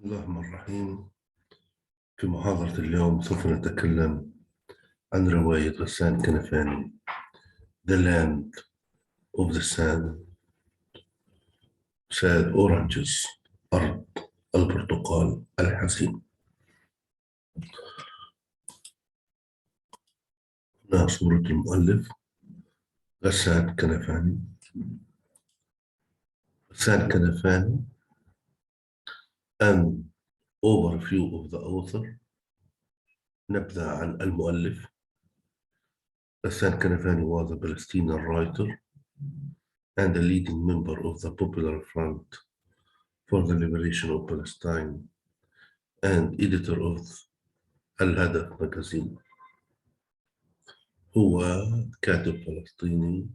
بسم الله الرحمن الرحيم. في محاضرة اليوم سوف نتكلم عن رواية غسان كنفاني The Land of the Sad Oranges أرض البرتقال الحزين. هنا صورة المؤلف غسان كنفاني. غسان كنفاني. An overview of the author. نبذة عن المؤلف. Ghassan Kanafani was a Palestinian writer and a leading member of the Popular Front for the Liberation of Palestine and editor of الهدف magazine. هو كاتب فلسطيني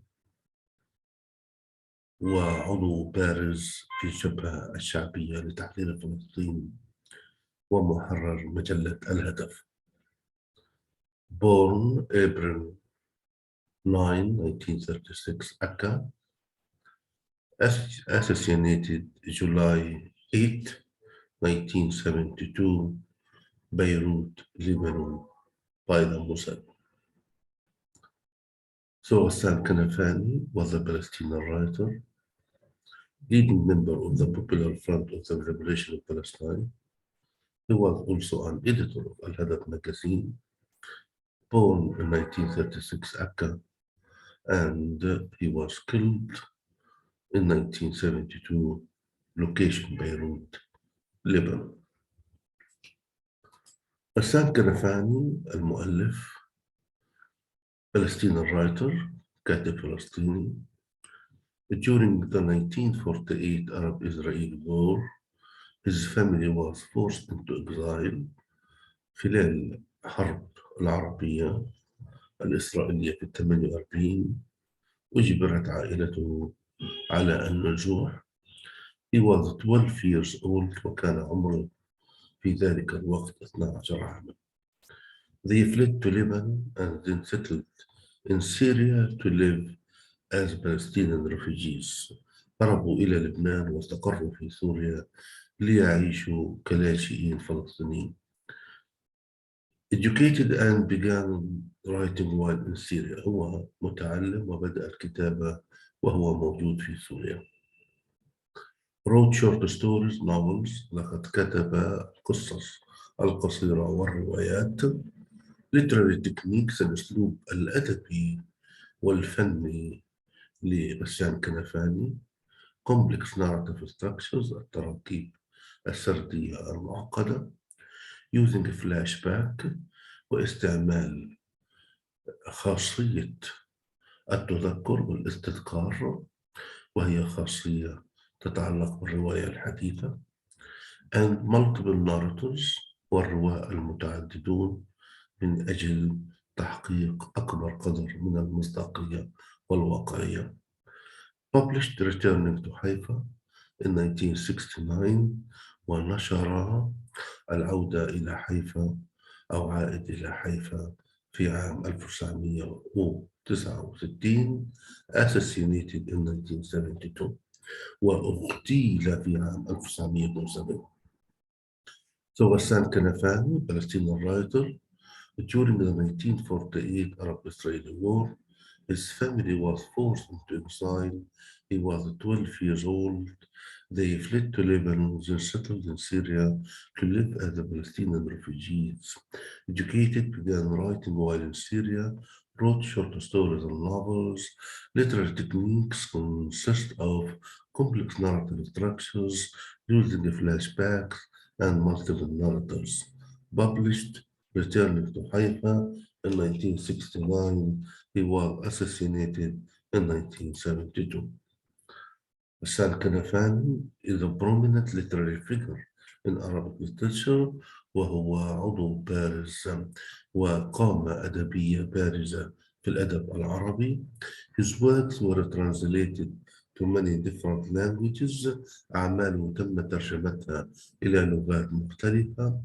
وعضو بارز في الجبهة الشعبية لتحرير فلسطين ومحرر مجلة الهدف. Born April 9, 1936, Akka. Assassinated July 8, 1972, Beirut, Lebanon, by the Mossad. So Ghassan Kanafani was a Palestinian writer, leading member of the Popular Front of the Liberation of Palestine. He was also an editor of Al-Hadaf magazine, born in 1936 Akka, and he was killed in 1972, location Beirut, Lebanon. Ghassan Kanafani المؤلف Palestinian writer, كاتب فلسطيني. During the 1948 Arab-Israeli War, his family was forced into exile خلال الحرب العربية الإسرائيلية في 48. أجبرت عائلته على النزوح. He was 12 years old وكان عمره في ذلك الوقت 12 عاما. They fled to Lebanon and then settled in Syria to live as Palestinian refugees. هربوا إلى لبنان واستقروا في سوريا ليعيشوا كلاجئين فلسطينيين. Educated and began writing while in Syria. هو متعلم وبدأ الكتابة وهو موجود في سوريا. Wrote short stories, novels. لقد كتب القصص القصيرة والروايات. Literary techniques. الأسلوب الأدبي والفني لغسان كنفاني. Complex narrative structures. التراكيب السردية المعقدة. Using flashback واستعمال خاصية التذكر والاستذكار، وهي خاصية تتعلق بالرواية الحديثة. And multiple narrators. والرواة المتعددون من أجل تحقيق أكبر قدر من المصداقية والواقعية. Published returning to Haifa in 1969 ونشر العودة إلى حيفا أو عائد إلى حيفا في عام 1969. Assassinated in 1972 واغتيل في عام 1972. So Ghassan Kanafani, Palestinian writer. During the 1948 Arab-Israeli War, his family was forced into exile. He was 12 years old. They fled to Lebanon, then settled in Syria to live as Palestinian refugees. Educated, began writing while in Syria, wrote short stories and novels. Literary techniques consist of complex narrative structures using flashbacks and multiple narrators. Published returning to Haifa in 1969. He was assassinated in 1972. Ghassan Kanafani is a prominent literary figure in Arabic literature وهو عضو بارز وقامة أدبية بارزة في الأدب العربي. His works were translated to many different languages. أعماله تم ترجمتها إلى لغات مختلفة.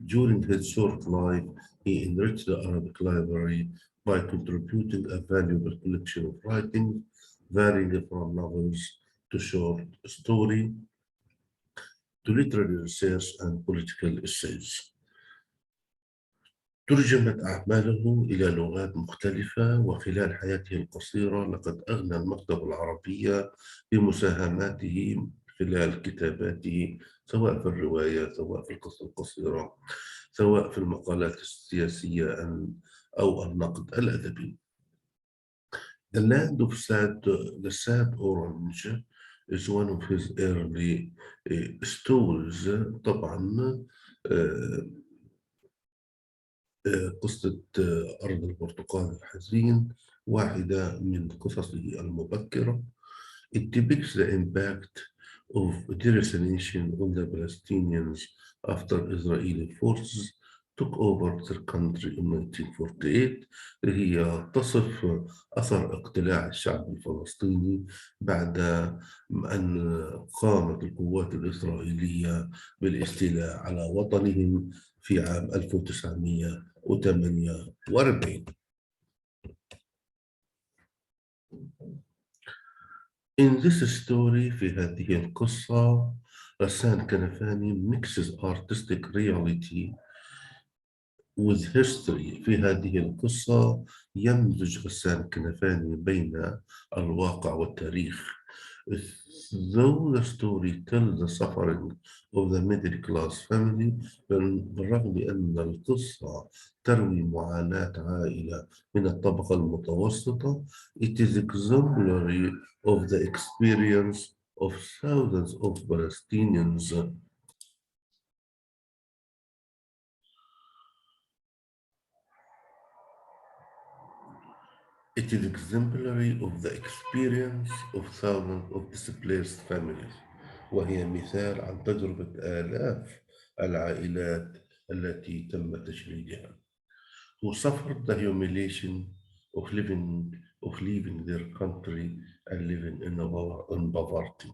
During his short life, he enriched the Arabic library by contributing a valuable collection of writings, varying from novels to short story to literary research and political essays. ترجمت أعماله إلى لغات مختلفة، وخلال حياته القصيرة لقد أغنى المكتبة العربية بمساهماته خلال كتاباته، سواء في الرواية، سواء في القصة القصيرة، سواء في المقالات السياسية أو النقد الأدبي. The Land of the Sad Orange is one of his early stories. طبعا قصة أرض البرتقال الحزين واحدة من قصصه المبكرة. It depicts the impact of deracinations on the Palestinians after Israeli forces took over their country in 1948. هي تصف أثر اقتلاع الشعب الفلسطيني بعد أن قامت القوات الإسرائيلية بالاستيلاء على وطنهم في عام 1948. In this story في هذه القصة غسان كنفاني mixes artistic reality with history. في هذه القصة يمزج غسان كنفاني بين الواقع والتاريخ. Though the story tells the suffering of the middle class family, بالرغم أن القصة تروي معاناة عائلة من الطبقة المتوسطة, it is exemplary of the experience of thousands of Palestinians. It is exemplary of the experience of thousands of displaced families. وهي مثال عن تجربة آلاف العائلات التي تم تشريدها. Who suffered the humiliation of leaving their country and living in poverty.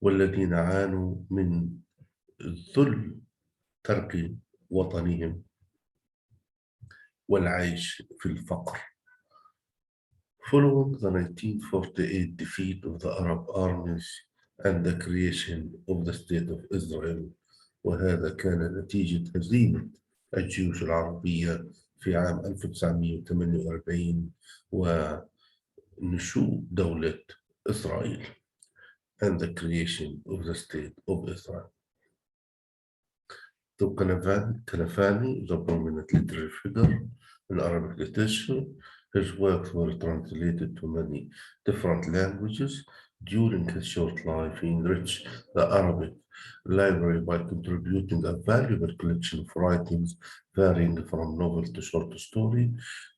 والذين عانوا من ذل ترك وطنهم والعيش في الفقر. Following the 1948 defeat of the Arab armies and the creation of the State of Israel، وهذا كان نتيجة هزيمة الجيوش العربية في عام 1948 ونشوء دولة إسرائيل and the creation of the State of Israel. So Kanafani is a prominent literary figure in Arabic literature. His works were translated to many different languages. During his short life, he enriched the Arabic library by contributing a valuable collection of writings varying from novel to short story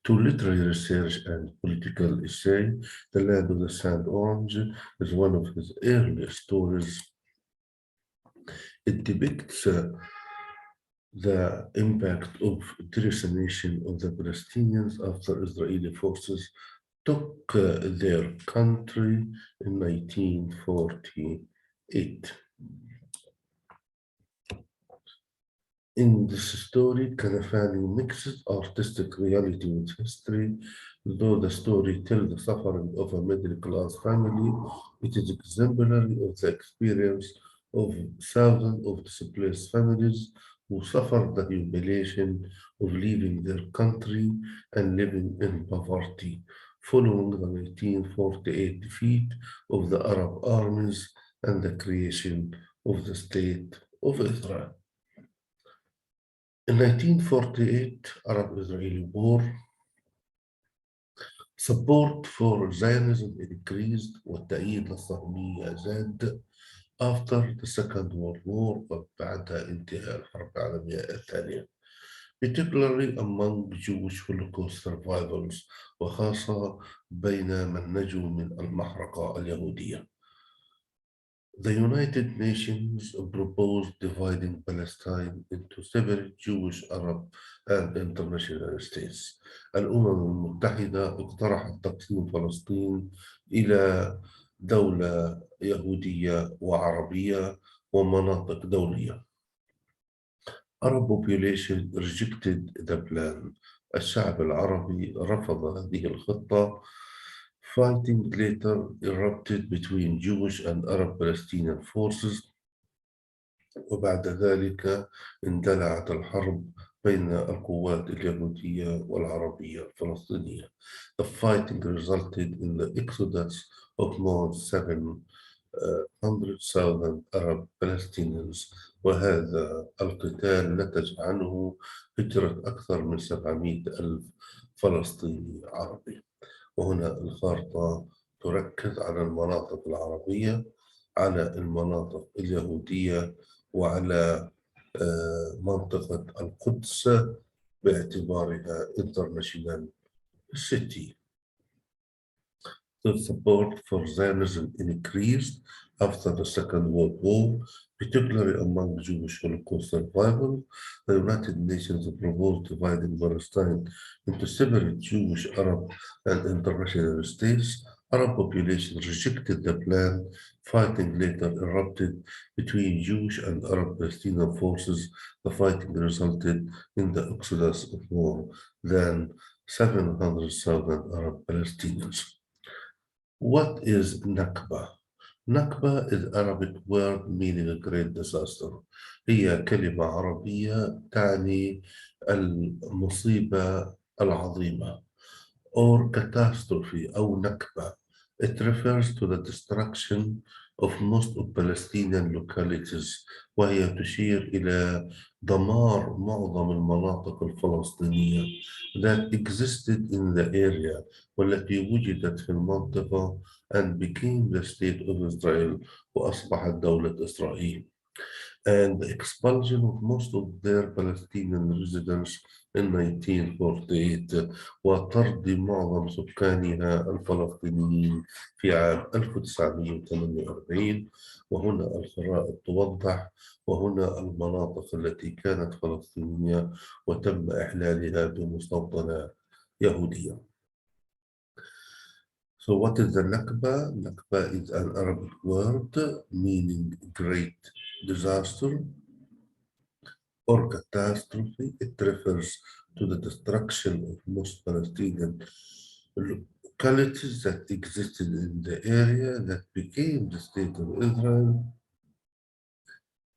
to literary research and political essay. The Land of the Sand Orange is one of his earliest stories. It depicts the impact of deracinations of the Palestinians after Israeli forces took their country in 1948. In this story, Kanafani mixes artistic reality with history. Though the story tells the suffering of a middle-class family, it is exemplary of the experience of thousands of displaced families who suffered the humiliation of leaving their country and living in poverty following the 1948 defeat of the Arab armies and the creation of the State of Israel. In 1948 Arab-Israeli war, support for Zionism increased والتأييد للصهيونية زاد after the Second World War وبعد انتهاء الحرب العالمية الثانية, particularly among Jewish Holocaust survivors وخاصة بين من نجوا من المحرقة اليهودية. The United Nations proposed dividing Palestine into separate Jewish, Arab, and international states. الأمم المتحدة اقترحت تقسيم فلسطين إلى دولة يهودية وعربية ومناطق دولية. Arab population rejected the plan. الشعب العربي رفض هذه الخطة. Fighting later erupted between Jewish and Arab Palestinian forces وبعد ذلك اندلعت الحرب بين القوات اليهودية والعربية الفلسطينية. The fighting resulted in the exodus of more than 700,000 Arab Palestinians، وهذا القتال نتج عنه هجرة أكثر من 700,000 فلسطيني عربي. وهنا الخارطة تركز على المناطق العربية، على المناطق اليهودية، وعلى منطقة القدس باعتبارها international city. The support for Zionism increased after the Second World War, particularly among Jewish Holocaust survivors. The United Nations proposed dividing Palestine into separate Jewish, Arab, and international states. Arab population rejected the plan. Fighting later erupted between Jewish and Arab Palestinian forces. The fighting resulted in the exodus of more than 700,000 Arab Palestinians. What is Nakba? Nakba is Arabic word meaning a great disaster. هي كلمة عربية تعني المصيبة العظيمة or catastrophe أو نكبة. It refers to the destruction of most of Palestinian localities، وهي تشير إلى دمار معظم المناطق الفلسطينية that existed in the area، والتي وجدت في المنطقة and became the state of Israel، وأصبحت دولة إسرائيل. And the expulsion of most of their Palestinian residents in 1948، وطرد معظم سكانها الفلسطينيين في عام 1948. وهنا الخرائط توضح، وهنا المناطق التي كانت فلسطينية وتم إحلالها بمستوطنات يهودية. So what is the Nakba? Nakba is an Arabic word meaning great disaster or catastrophe. It refers to the destruction of most Palestinian localities that existed in the area that became the state of Israel,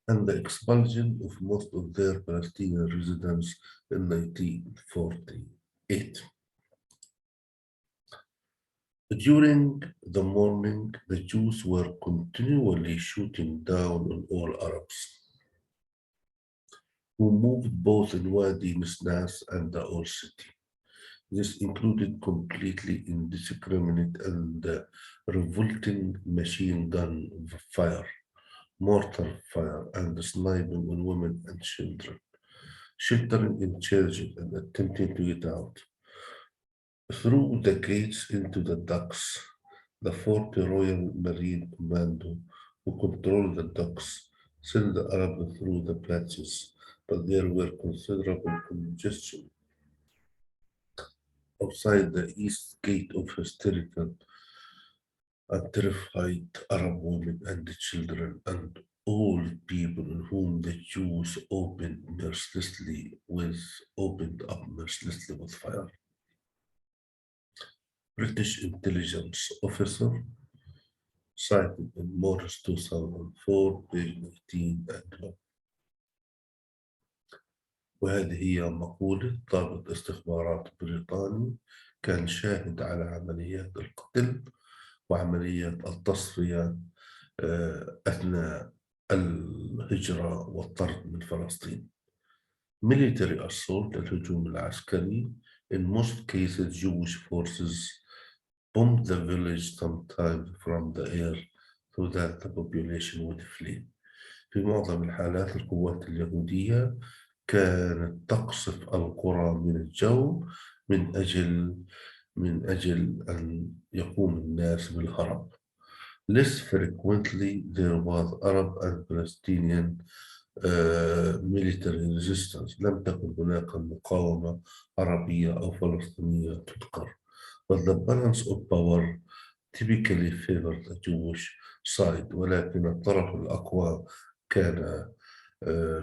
and the expulsion of most of their Palestinian residents in 1948. During the morning, the Jews were continually shooting down on all Arabs who moved both in Wadi Nisnas and the Old City. This included completely indiscriminate and revolting machine gun fire, mortar fire, and sniping on women and children, sheltering in churches and attempting to get out. Through the gates into the docks, the 40 Royal Marine Commando who controlled the docks sent the Arabs through the patches, but there were considerable congestion outside the east gate of hysterical and terrified Arab women and children and old people on whom the Jews opened up mercilessly with fire. British intelligence officer cited in Morris 2004 page 19 and وهذه هي مقولة ضابط استخبارات بريطاني كان شاهد على عمليات القتل وعمليات التصفية أثناء الهجرة والطرد من فلسطين. Military assault الهجوم العسكري. In most cases Jewish forces bombed the village sometimes from the air so that the population would flee. في معظم الحالات القوات اليهودية كانت تقصف القرى من الجو من أجل أن يقوم الناس بالهرب. Less frequently there was Arab and Palestinian military resistance. لم تكن هناك مقاومة عربية أو فلسطينية تذكر. But the balance of power typically favored the Jewish side، ولكن الطرف الأقوى كان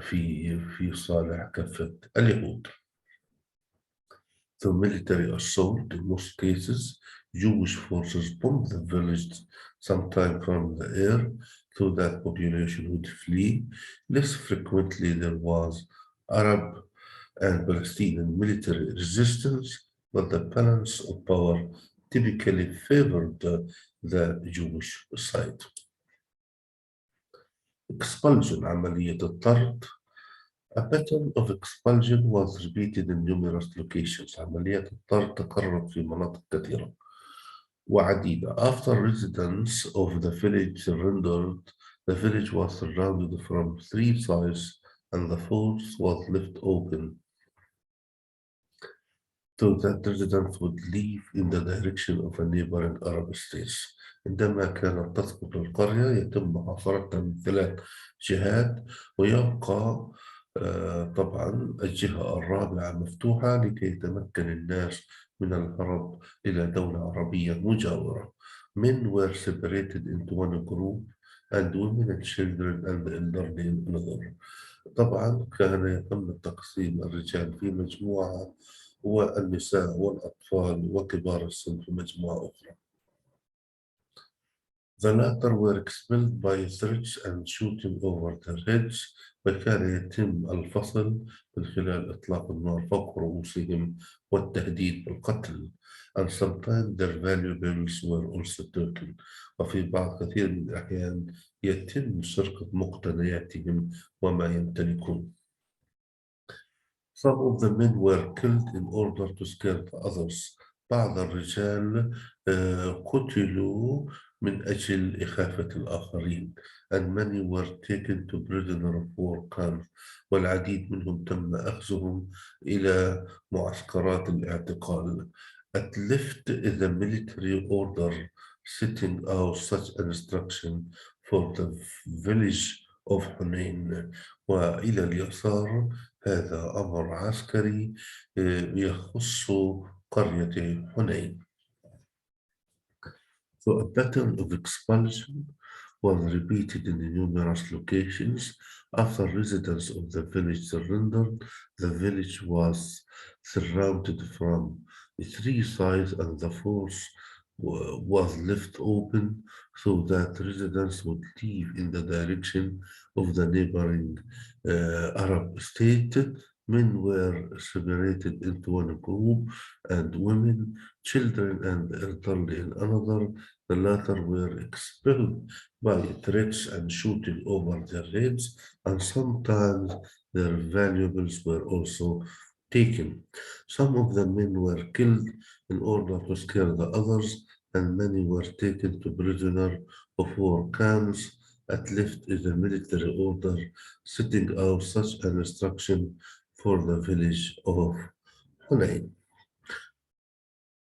في صالح كافة اليهود. The military assault, in most cases, Jewish forces bombed the village, sometimes from the air. so that population would flee. Less frequently there was Arab and Palestinian military resistance, but the balance of power typically favored the Jewish side. Expulsion عملية الطرد. A pattern of expulsion was repeated in numerous locations. عمليات الطرد تكررت في مناطق كثيرة وعديدة. After residents of the village surrendered, the village was surrounded from three sides and the fourth was left open so that residents would leave in the direction of a neighboring Arab states. عندما كانت تسقط القرية يتم محاصرتها من ثلاث جهات ويبقى طبعا الجهة الرابعة مفتوحة لكي يتمكن الناس من الهرب إلى دولة عربية مجاورة. Men were separated into one group and women and children and the elderly in another. طبعا كان يتم تقسيم الرجال في مجموعة والنساء والأطفال وكبار السن في مجموعة أخرى. The latter were expelled by threats and shooting over their heads وكان يتم الفصل من خلال إطلاق النار فوق رؤوسهم والتهديد بالقتل. And sometimes their valuables were also taken. وفي بعض كثير من الأحيان يتم سرقة مقتنياتهم وما يمتلكون. Some of the men were killed in order to scare the others. بعض الرجال قتلوا من أجل إخافة الآخرين. And many were taken to prisoner of war camps. والعديد منهم تم أخذهم إلى معسكرات الاعتقال. At left is a military order setting out such an instruction for the village of Hunain. وإلى اليسار هذا أمر عسكري يخص قرية حنين. So a pattern of expulsion was repeated in numerous locations. After residents of the village surrendered, the village was surrounded from three sides and the fourth was left open so that residents would leave in the direction of the neighboring Arab state. Men were separated into one group and women, children and elderly in another. The latter were expelled by threats and shooting over their heads, and sometimes their valuables were also taken. Some of the men were killed in order to scare the others, and many were taken to prisoner of war camps. At left is a military order setting out such an instruction for the village of Hunain.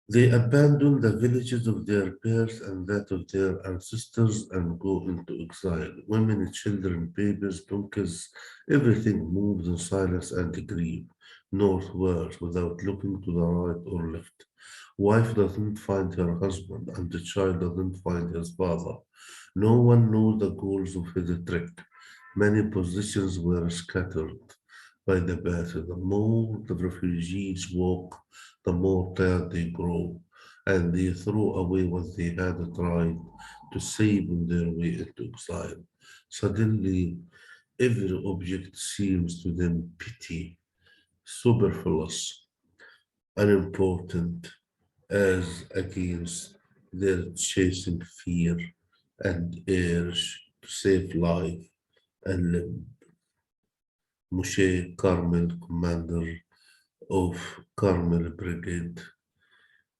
They abandon the villages of their birth and that of their ancestors and go into exile. Women, children, babies, donkeys, everything moves in silence and grief, northward without looking to the right or left. Wife doesn't find her husband and the child doesn't find his father. No one knows the goals of his trick. Many positions were scattered by the battle. The more the refugees walk, the more tired they grow, and they throw away what they had tried to save on their way into exile. Suddenly, every object seems to them petty, superfluous, unimportant, as against their chasing fear and urge to save life and live. Moshe Carmel, commander of Carmel Brigade,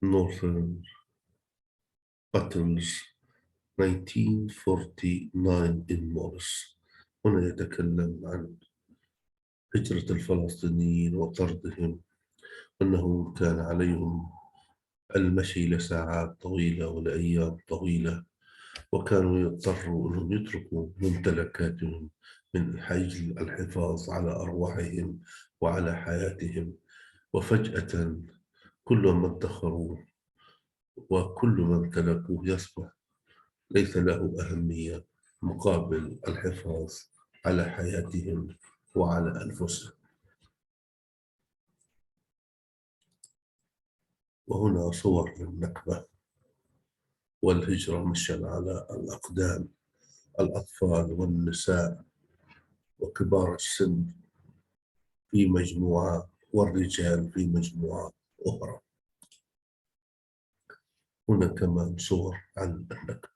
Northern Battles 1949 in Morris. هنا يتكلم عن هجرة الفلسطينيين وطردهم أنه كان عليهم المشي لساعات طويلة ولأيام طويلة وكانوا يضطروا أنهم يتركوا ممتلكاتهم من أجل الحفاظ على أرواحهم وعلى حياتهم وفجأة كل ما ادخروا وكل ما امتلكوه يصبح ليس له أهمية مقابل الحفاظ على حياتهم وعلى أنفسهم. وهنا صور للنكبة والهجرة مشيا على الأقدام الأطفال والنساء وكبار السن في مجموعة والرجال في مجموعة أخرى. هنا كمان صور عن النكبة.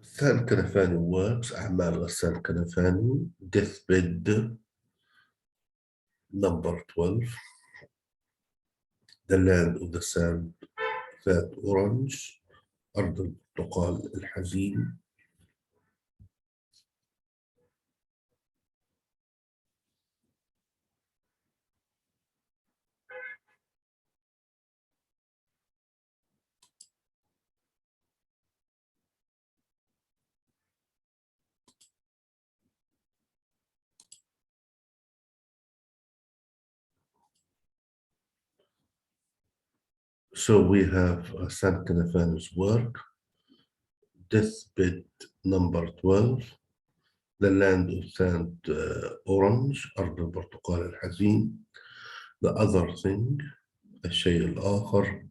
غسان كنفاني works أعمال غسان كنفاني deathbed number 12 the land of the sand that orange أرض البرتقال الحزين. So we have Ghassan Kanafani's work, deathbed number 12, the land of sand orange أرض البرتقال الحزين. The other thing الشيء الآخر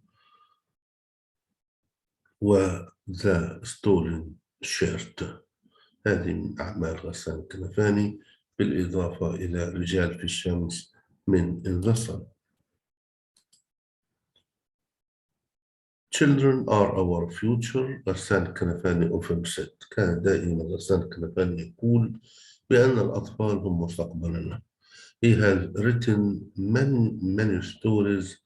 وذا ستولن شيرت. هذه من أعمال غسان كنفاني بالإضافة إلى رجال في الشمس من الغسل. Children are our future. غسان كنفاني often said. كان دائما غسان كنفاني يقول بأن الأطفال هم مستقبلنا. He has written many stories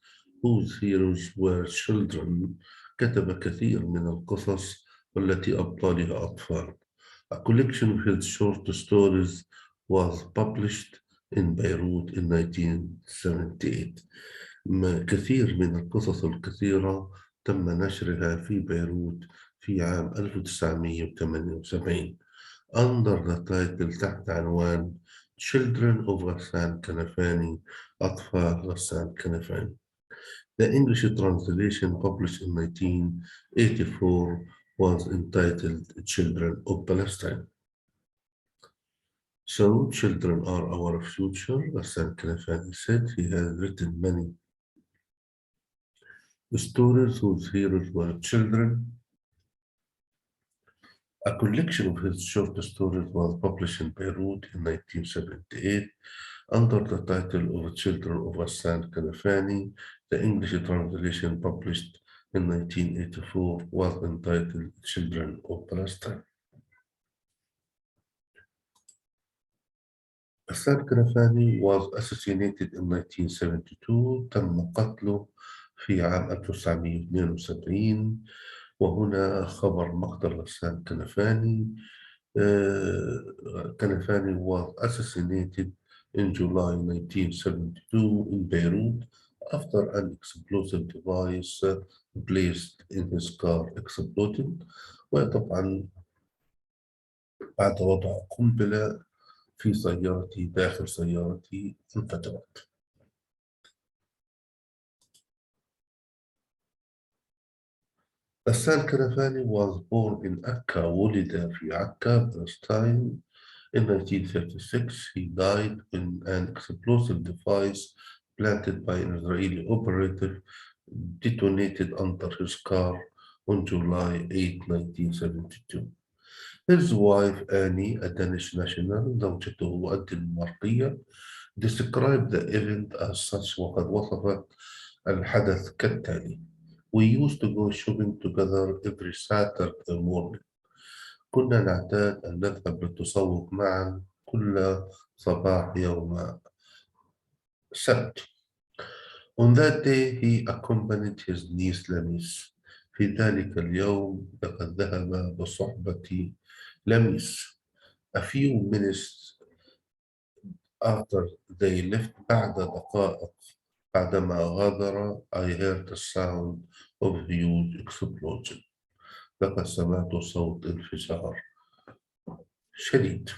whose heroes were children. كتب كثير من القصص والتي أبطالها أطفال. A collection of his short stories was published in Beirut in 1978. كثير من القصص الكثيرة تم نشرها في بيروت في عام 1978 under the title تحت عنوان Children of Ghassan Kanafani أطفال غسان كنفاني. The English translation published in 1984 was entitled Children of Palestine. So, children are our future. Ghassan Kanafani said he has written many stories whose heroes were children. A collection of his short stories was published in Beirut in 1978 under the title of Children of Ghassan Kanafani. The English translation published in 1984 was entitled Children of Palestine. Ghassan Kanafani was assassinated in 1972. تم قتله في عام 1972 وهنا خبر مقتل غسان كنفاني. Kanafani was assassinated in July 1972 in Beirut after an explosive device placed in his car exploded. وطبعا بعد وضع قنبلة في سيارتي داخل سيارتي انفجرت. Ghassan Kanafani was born in Akka, ولد في عكا, Palestine. In 1936, he died when an explosive device planted by an Israeli operator detonated under his car on July 8, 1972. His wife Annie, a Danish national, زوجته الدنماركية, described the event as such وقد وصفت الحدث كالتالي. We used to go shopping together every Saturday morning. كنا نعتاد أن نذهب للتسوق معا كل صباح يوم السبت. On that day he accompanied his niece Lamis. في ذلك اليوم لقد ذهب بصحبة لميس. A few minutes after they left بعد دقائق بعدما غادر I heard the sound of huge explosion. لقد سمعت صوت انفجار شديد.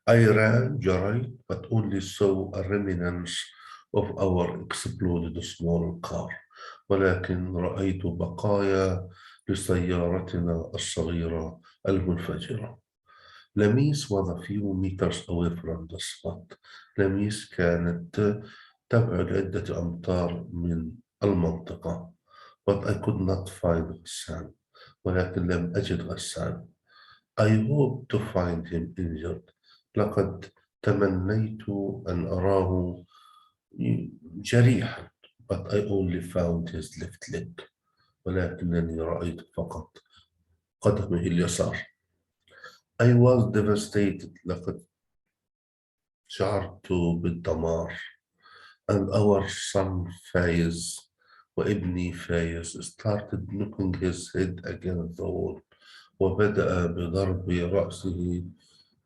I ran, جريت, but only saw a remnants of our exploded small car. ولكن رأيت بقايا لسيارتنا الصغيرة المنفجرة. لميس was a few meters away from the spot. لميس كانت تبعد عدة أمتار من المنطقة. But I could not find Ghassan. ولكن لم أجد غسان. I hope to find him injured. لقد تمنيت أن أراه جريحا. But I only found his left leg. ولكنني رأيت فقط قدمه اليسار. I was devastated. لقد شعرت بالدمار. And our son فايز وابني فايز started knocking his head against the wall. وبدأ بضرب رأسه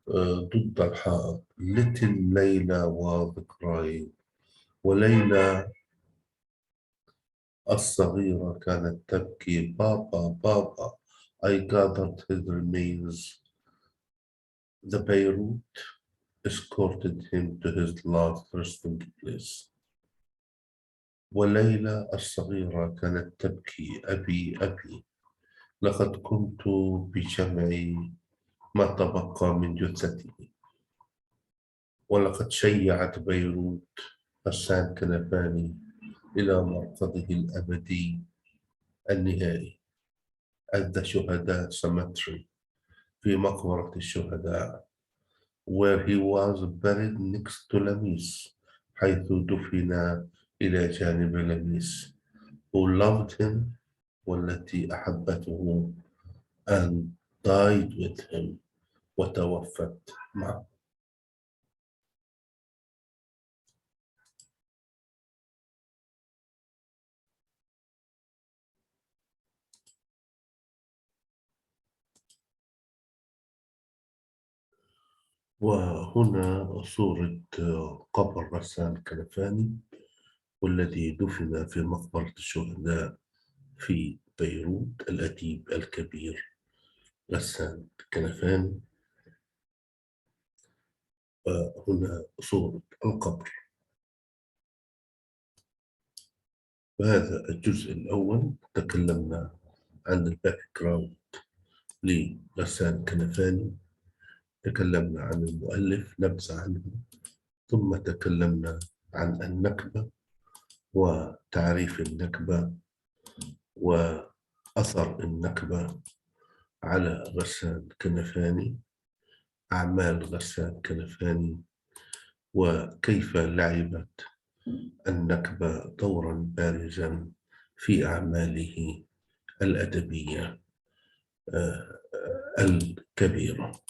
ضد الحائط. Little ليلى was crying. وليلى الصغيرة كانت تبكي. بابا بابا. I gathered his remains. The Beirut escorted him to his last resting place. وليلى الصغيرة كانت تبكي. أبي أبي. لقد قمت بجمع ما تبقى من جثته. ولقد شيعت بيروت غسان كنفاني إلى مرقده الأبدي النهائي at the شهداء cemetery في مقبرة الشهداء where he was buried next to لميس حيث دفن إلى جانب لميس who loved him والتي أحبته and died with him وتوفت معه. وهنا صورة قبر غسان كنفاني والذي دفن في مقبرة الشهداء في بيروت. الأديب الكبير غسان كنفاني. هنا صورة القبر. وهذا الجزء الأول تكلمنا عن الباك جراوند لغسان كنفاني، تكلمنا عن المؤلف نبذة عنه، ثم تكلمنا عن النكبة وتعريف النكبة وأثر النكبة على غسان كنفاني، أعمال غسان كنفاني، وكيف لعبت النكبة دورا بارزا في أعماله الأدبية الكبيرة.